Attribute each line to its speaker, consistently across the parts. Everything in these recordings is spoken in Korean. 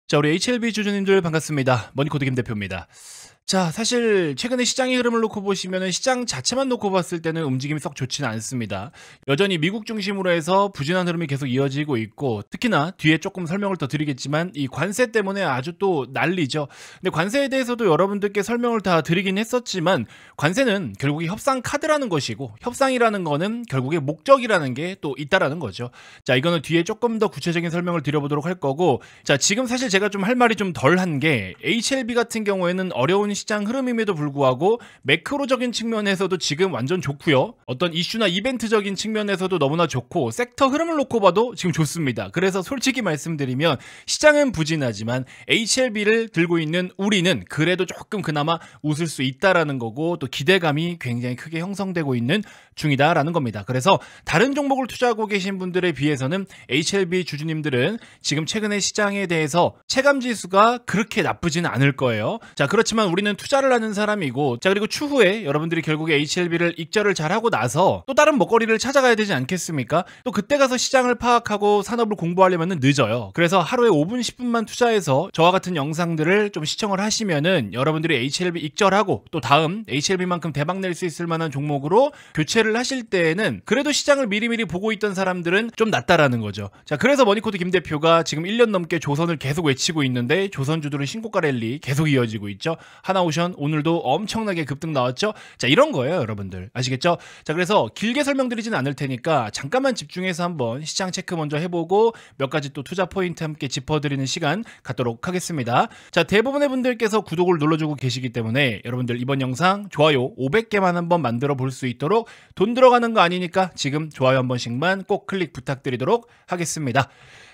Speaker 1: 자, 우리 HLB 주주님들 반갑습니다. 머니코드 김 대표입니다. 자, 사실 최근에 시장의 흐름을 놓고 보시면은 시장 자체만 놓고 봤을 때는 움직임이 썩 좋지는 않습니다. 여전히 미국 중심으로 해서 부진한 흐름이 계속 이어지고 있고, 특히나 뒤에 조금 설명을 더 드리겠지만 이 관세 때문에 아주 또 난리죠. 근데 관세에 대해서도 여러분들께 설명을 다 드리긴 했었지만, 관세는 결국에 협상 카드라는 것이고, 협상이라는 거는 결국에 목적이라는 게 또 있다라는 거죠. 자, 이거는 뒤에 조금 더 구체적인 설명을 드려보도록 할 거고, 자, 지금 사실 제가 좀 할 말이 좀 덜 한 게, HLB 같은 경우에는 어려운 시장 흐름임에도 불구하고 매크로적인 측면에서도 지금 완전 좋고요. 어떤 이슈나 이벤트적인 측면에서도 너무나 좋고, 섹터 흐름을 놓고 봐도 지금 좋습니다. 그래서 솔직히 말씀드리면 시장은 부진하지만 HLB를 들고 있는 우리는 그래도 조금 그나마 웃을 수 있다라는 거고, 또 기대감이 굉장히 크게 형성되고 있는 중이다라는 겁니다. 그래서 다른 종목을 투자하고 계신 분들에 비해서는 HLB 주주님들은 지금 최근에 시장에 대해서 체감 지수가 그렇게 나쁘지는 않을 거예요. 자, 그렇지만 우리는 투자를 하는 사람이고, 자, 그리고 추후에 여러분들이 결국에 HLB를 익절을 잘하고 나서 또 다른 먹거리를 찾아가야 되지 않겠습니까? 또 그때 가서 시장을 파악하고 산업을 공부하려면 늦어요. 그래서 하루에 5분 10분만 투자해서 저와 같은 영상들을 좀 시청을 하시면은 여러분들이 HLB 익절하고 또 다음 HLB만큼 대박 낼 수 있을 만한 종목으로 교체를 하실 때에는 그래도 시장을 미리미리 보고 있던 사람들은 좀 낫다라는 거죠. 자, 그래서 머니코드 김 대표가 지금 1년 넘게 조선을 계속 외치고 있는데, 조선주들은 신고가 랠리 계속 이어지고 있죠. 하나오션 오늘도 엄청나게 급등 나왔죠. 자, 이런 거예요, 여러분들. 아시겠죠? 자, 그래서 길게 설명드리진 않을 테니까 잠깐만 집중해서 한번 시장 체크 먼저 해보고 몇 가지 또 투자 포인트 함께 짚어드리는 시간 갖도록 하겠습니다. 자, 대부분의 분들께서 구독을 눌러주고 계시기 때문에 여러분들 이번 영상 좋아요 500개만 한번 만들어 볼 수 있도록, 돈 들어가는 거 아니니까 지금 좋아요 한 번씩만 꼭 클릭 부탁드리도록 하겠습니다.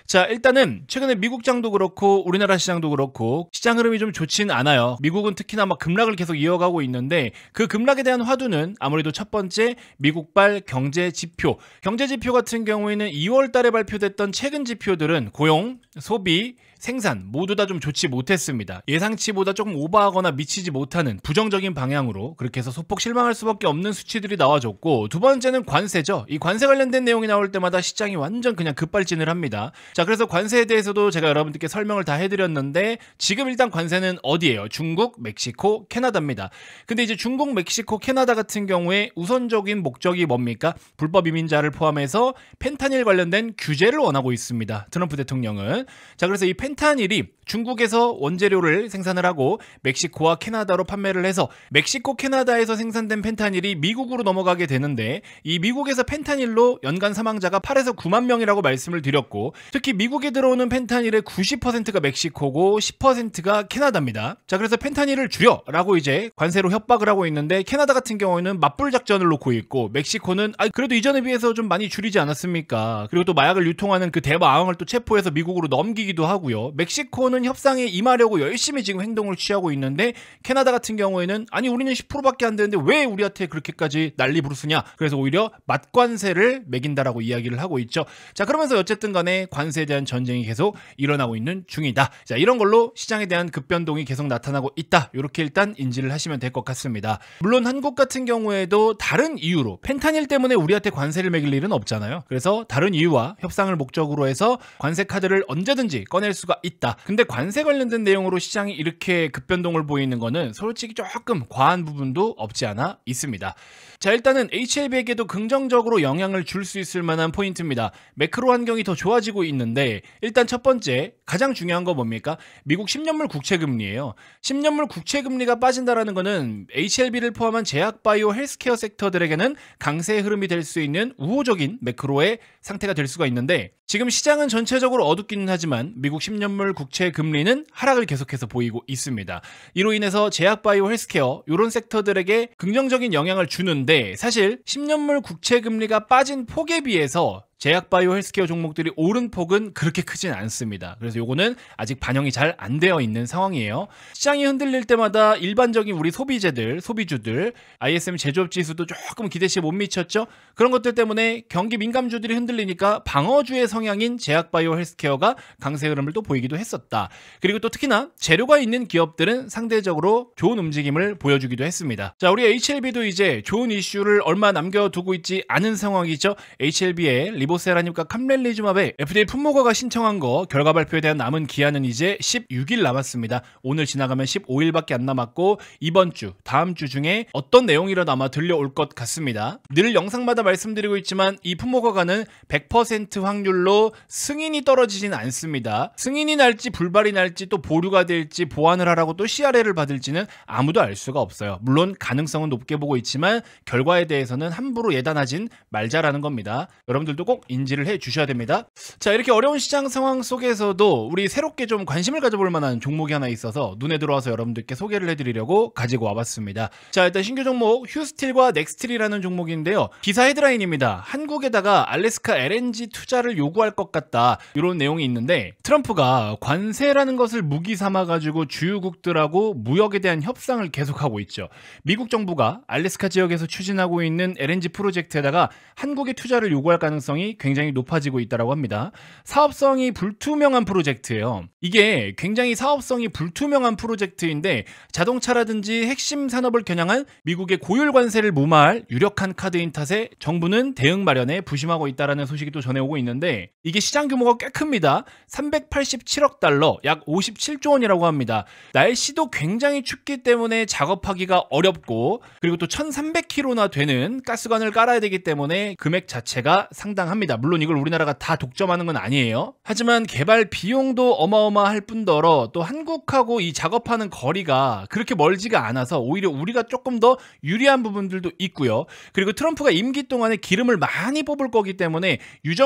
Speaker 1: 자, 일단은 최근에 미국장도 그렇고 우리나라 시장도 그렇고 시장 흐름이 좀 좋진 않아요. 미국은 특히나 막 급락을 계속 이어가고 있는데, 그 급락에 대한 화두는 아무래도 첫 번째 미국발 경제 지표. 경제 지표 같은 경우에는 2월 달에 발표됐던 최근 지표들은 고용, 소비, 생산 모두 다 좀 좋지 못했습니다. 예상치보다 조금 오버하거나 미치지 못하는 부정적인 방향으로, 그렇게 해서 소폭 실망할 수밖에 없는 수치들이 나와줬고, 두 번째는 관세죠. 이 관세 관련된 내용이 나올 때마다 시장이 완전 그냥 급발진을 합니다. 자, 그래서 관세에 대해서도 제가 여러분들께 설명을 다 해드렸는데, 지금 일단 관세는 어디예요? 중국, 멕시코, 캐나다입니다. 근데 이제 중국, 멕시코, 캐나다 같은 경우에 우선적인 목적이 뭡니까? 불법 이민자를 포함해서 펜타닐 관련된 규제를 원하고 있습니다, 트럼프 대통령은. 자, 그래서 이 펜타닐이 중국에서 원재료를 생산을 하고 멕시코와 캐나다로 판매를 해서 멕시코, 캐나다에서 생산된 펜타닐이 미국으로 넘어가게 되는데, 이 미국에서 펜타닐로 연간 사망자가 8에서 9만 명이라고 말씀을 드렸고, 특히 미국에 들어오는 펜타닐의 90%가 멕시코고 10%가 캐나다입니다. 자, 그래서 펜타닐을 줄여라고 이제 관세로 협박을 하고 있는데, 캐나다 같은 경우에는 맞불 작전을 놓고 있고, 멕시코는 그래도 이전에 비해서 좀 많이 줄이지 않았습니까? 그리고 또 마약을 유통하는 그 대마왕을 또 체포해서 미국으로 넘기기도 하고요. 멕시코는 협상에 임하려고 열심히 지금 행동을 취하고 있는데, 캐나다 같은 경우에는 아니 우리는 10%밖에 안 되는데 왜 우리한테 그렇게까지 난리 부르스냐, 그래서 오히려 맞관세를 매긴다라고 이야기를 하고 있죠. 자, 그러면서 어쨌든 간에 관세에 대한 전쟁이 계속 일어나고 있는 중이다. 자, 이런 걸로 시장에 대한 급변동이 계속 나타나고 있다, 이렇게 일단 인지를 하시면 될 것 같습니다. 물론 한국 같은 경우에도 다른 이유로 펜타닐 때문에 우리한테 관세를 매길 일은 없잖아요. 그래서 다른 이유와 협상을 목적으로 해서 관세 카드를 언제든지 꺼낼 수가 있다. 근데 관세 관련된 내용으로 시장이 이렇게 급변동을 보이는 거는 솔직히 조금 과한 부분도 없지 않아 있습니다. 자, 일단은 HLB에게도 긍정적으로 영향을 줄 수 있을 만한 포인트입니다. 매크로 환경이 더 좋아지고 있는데, 일단 첫 번째 가장 중요한 거 뭡니까? 미국 10년물 국채금리예요. 10년물 국채금리가 빠진다라는 거는 HLB를 포함한 제약, 바이오, 헬스케어 섹터들에게는 강세의 흐름이 될 수 있는 우호적인 매크로의 상태가 될 수가 있는데, 지금 시장은 전체적으로 어둡기는 하지만 미국 10년물 국채 금리는 하락을 계속해서 보이고 있습니다. 이로 인해서 제약, 바이오, 헬스케어 이런 섹터들에게 긍정적인 영향을 주는데, 사실 10년물 국채 금리가 빠진 폭에 비해서 제약, 바이오, 헬스케어 종목들이 오른 폭은 그렇게 크진 않습니다. 그래서 요거는 아직 반영이 잘 안 되어 있는 상황이에요. 시장이 흔들릴 때마다 일반적인 우리 소비주들, ISM 제조업 지수도 조금 기대치에 못 미쳤죠? 그런 것들 때문에 경기 민감주들이 흔들리니까 방어주의 성향인 제약, 바이오, 헬스케어가 강세 흐름을 또 보이기도 했었다. 그리고 또 특히나 재료가 있는 기업들은 상대적으로 좋은 움직임을 보여주기도 했습니다. 자, 우리 HLB도 이제 좋은 이슈를 얼마 남겨두고 있지 않은 상황이죠. HLB의 리보세라닙과 캄렐리주맙의 FDA 품목허가 신청한 거 결과 발표에 대한 남은 기한은 이제 16일 남았습니다. 오늘 지나가면 15일밖에 안 남았고 이번 주, 다음 주 중에 어떤 내용이라도 아마 들려올 것 같습니다. 늘 영상마다 말씀드리고 있지만 이 품목허가는 100% 확률로 승인이 떨어지진 않습니다. 승인이 날지 불발이 날지 또 보류가 될지 보완을 하라고 또 CRL을 받을지는 아무도 알 수가 없어요. 물론 가능성은 높게 보고 있지만 결과에 대해서는 함부로 예단하진 말자라는 겁니다. 여러분들도 꼭 인지를 해 주셔야 됩니다. 자, 이렇게 어려운 시장 상황 속에서도 우리 새롭게 좀 관심을 가져볼 만한 종목이 하나 있어서 눈에 들어와서 여러분들께 소개를 해드리려고 가지고 와봤습니다. 자, 일단 신규 종목 휴스틸과 넥스틸이라는 종목인데요. 기사 헤드라인입니다. 한국에다가 알래스카 LNG 투자를 요구할 것 같다, 이런 내용이 있는데 트럼프가 관세라는 것을 무기 삼아가지고 주유국들하고 무역에 대한 협상을 계속하고 있죠. 미국 정부가 알래스카 지역에서 추진하고 있는 LNG 프로젝트에다가 한국의 투자를 요구할 가능성이 굉장히 높아지고 있다고 합니다. 사업성이 불투명한 프로젝트예요. 이게 굉장히 사업성이 불투명한 프로젝트인데 자동차라든지 핵심 산업을 겨냥한 미국의 고율 관세를 무마할 유력한 카드인 탓에 정부는 대응 마련에 부심하고 있다는 소식이 또 전해오고 있는데 이게 시장 규모가 꽤 큽니다. 387억 달러, 약 57조 원이라고 합니다. 날씨도 굉장히 춥기 때문에 작업하기가 어렵고 그리고 또 1300km나 되는 가스관을 깔아야 되기 때문에 금액 자체가 상당합니다. 물론 이걸 우리나라가 다 독점하는 건 아니에요. 하지만 개발 비용도 어마어마할 뿐더러 또 한국하고 이 작업하는 거리가 그렇게 멀지가 않아서 오히려 우리가 조금 더 유리한 부분들도 있고요. 그리고 트럼프가 임기 동안에 기름을 많이 뽑을 거기 때문에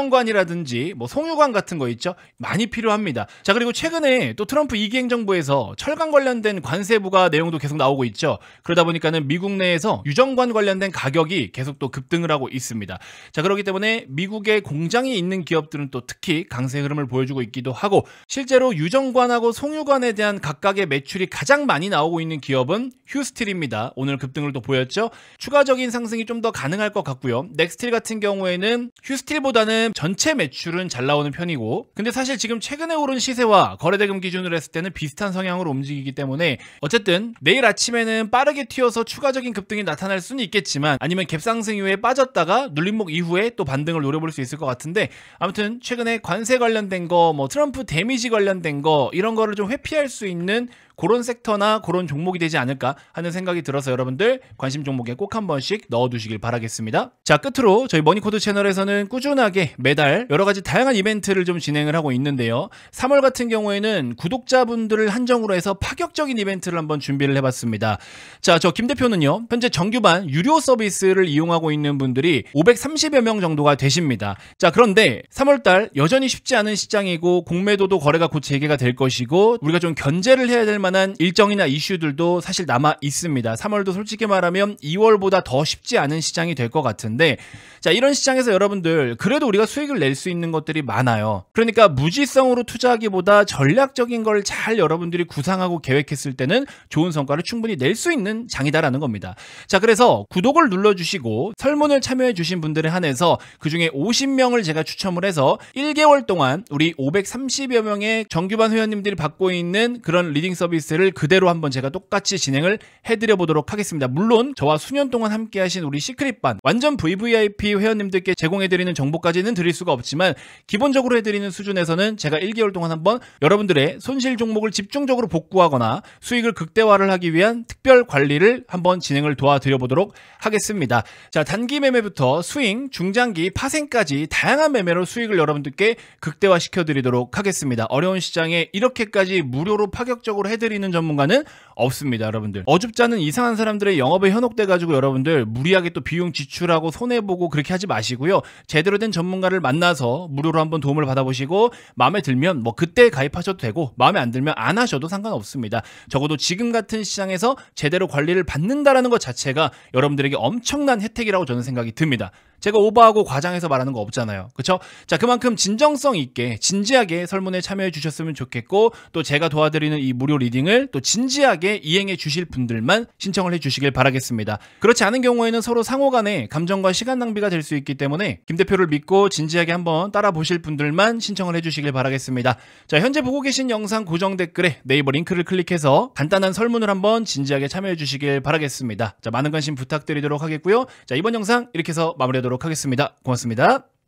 Speaker 1: 유정관이라든지 뭐 송유관 같은 거 있죠? 많이 필요합니다. 자, 그리고 최근에 또 트럼프 2기 행정부에서 철강 관련된 관세 부과 내용도 계속 나오고 있죠. 그러다 보니까는 미국 내에서 유정관 관련된 가격이 계속 또 급등을 하고 있습니다. 자, 그렇기 때문에 미국에 공장이 있는 기업들은 또 특히 강세 흐름을 보여주고 있기도 하고 실제로 유정관하고 송유관에 대한 각각의 매출이 가장 많이 나오고 있는 기업은 휴스틸입니다. 오늘 급등을 또 보였죠. 추가적인 상승이 좀 더 가능할 것 같고요. 넥스틸 같은 경우에는 휴스틸보다는 전체 매출은 잘 나오는 편이고 근데 사실 지금 최근에 오른 시세와 거래대금 기준으로 했을 때는 비슷한 성향으로 움직이기 때문에 어쨌든 내일 아침에는 빠르게 튀어서 추가적인 급등이 나타날 수는 있겠지만 아니면 갭상승 이후에 빠졌다가 눌림목 이후에 또 반등을 노려볼 수 있을 것 같은데 아무튼 최근에 관세 관련된 거, 뭐 트럼프 데미지 관련된 거 이런 거를 좀 회피할 수 있는 그런 섹터나 그런 종목이 되지 않을까 하는 생각이 들어서 여러분들 관심 종목에 꼭 한 번씩 넣어두시길 바라겠습니다. 자, 끝으로 저희 머니코드 채널에서는 꾸준하게 매달 여러 가지 다양한 이벤트를 좀 진행을 하고 있는데요. 3월 같은 경우에는 구독자분들을 한정으로 해서 파격적인 이벤트를 한번 준비를 해봤습니다. 자, 저 김 대표는요, 현재 정규반 유료 서비스를 이용하고 있는 분들이 530여 명 정도가 되십니다. 자, 그런데 3월달 여전히 쉽지 않은 시장이고 공매도도 거래가 곧 재개가 될 것이고 우리가 좀 견제를 해야 될 만한 일정이나 이슈들도 사실 남아 있습니다. 3월도 솔직히 말하면 2월보다 더 쉽지 않은 시장이 될 것 같은데 자, 이런 시장에서 여러분들 그래도 우리가 수익을 낼 수 있는 것들이 많아요. 그러니까 무지성으로 투자하기보다 전략적인 걸 잘 여러분들이 구상하고 계획했을 때는 좋은 성과를 충분히 낼 수 있는 장이다라는 겁니다. 자, 그래서 구독을 눌러주시고 설문을 참여해 주신 분들에 한해서 그중에 50명을 제가 추첨을 해서 1개월 동안 우리 530여 명의 정규반 회원님들이 받고 있는 그런 리딩 서비스를 그대로 한번 제가 똑같이 진행을 해드려 보도록 하겠습니다. 물론 저와 수년 동안 함께 하신 우리 시크릿반 완전 VVIP 회원님들께 제공해드리는 정보까지는 드릴 수가 없지만 기본적으로 해드리는 수준에서는 제가 1개월 동안 한번 여러분들의 손실 종목을 집중적으로 복구하거나 수익을 극대화를 하기 위한 특별 관리를 한번 진행을 도와드려 보도록 하겠습니다. 자, 단기 매매부터 스윙, 중장기, 파생까지 다양한 매매로 수익을 여러분들께 극대화 시켜드리도록 하겠습니다. 어려운 시장에 이렇게까지 무료로 파격적으로 해드리는 전문가는 없습니다. 여러분들 어줍지 않은 이상한 사람들의 영업에 현혹돼가지고 여러분들 무리하게 또 비용 지출하고 손해보고 그렇게 하지 마시고요. 제대로 된 전문가를 만나서 무료로 한번 도움을 받아보시고 마음에 들면 뭐 그때 가입하셔도 되고 마음에 안 들면 안 하셔도 상관없습니다. 적어도 지금 같은 시장에서 제대로 관리를 받는다라는 것 자체가 여러분들에게 엄청난 혜택이라고 저는 생각이 듭니다. 제가 오버하고 과장해서 말하는 거 없잖아요. 그렇죠? 자, 그만큼 진정성 있게 진지하게 설문에 참여해 주셨으면 좋겠고 또 제가 도와드리는 이 무료 리딩을 또 진지하게 이행해 주실 분들만 신청을 해 주시길 바라겠습니다. 그렇지 않은 경우에는 서로 상호 간에 감정과 시간 낭비가 될 수 있기 때문에 김 대표를 믿고 진지하게 한번 따라 보실 분들만 신청을 해 주시길 바라겠습니다. 자, 현재 보고 계신 영상 고정 댓글에 네이버 링크를 클릭해서 간단한 설문을 한번 진지하게 참여해 주시길 바라겠습니다. 자, 많은 관심 부탁드리도록 하겠고요. 자, 이번 영상 이렇게 해서 마무리하도록 하겠습니다. 고맙습니다.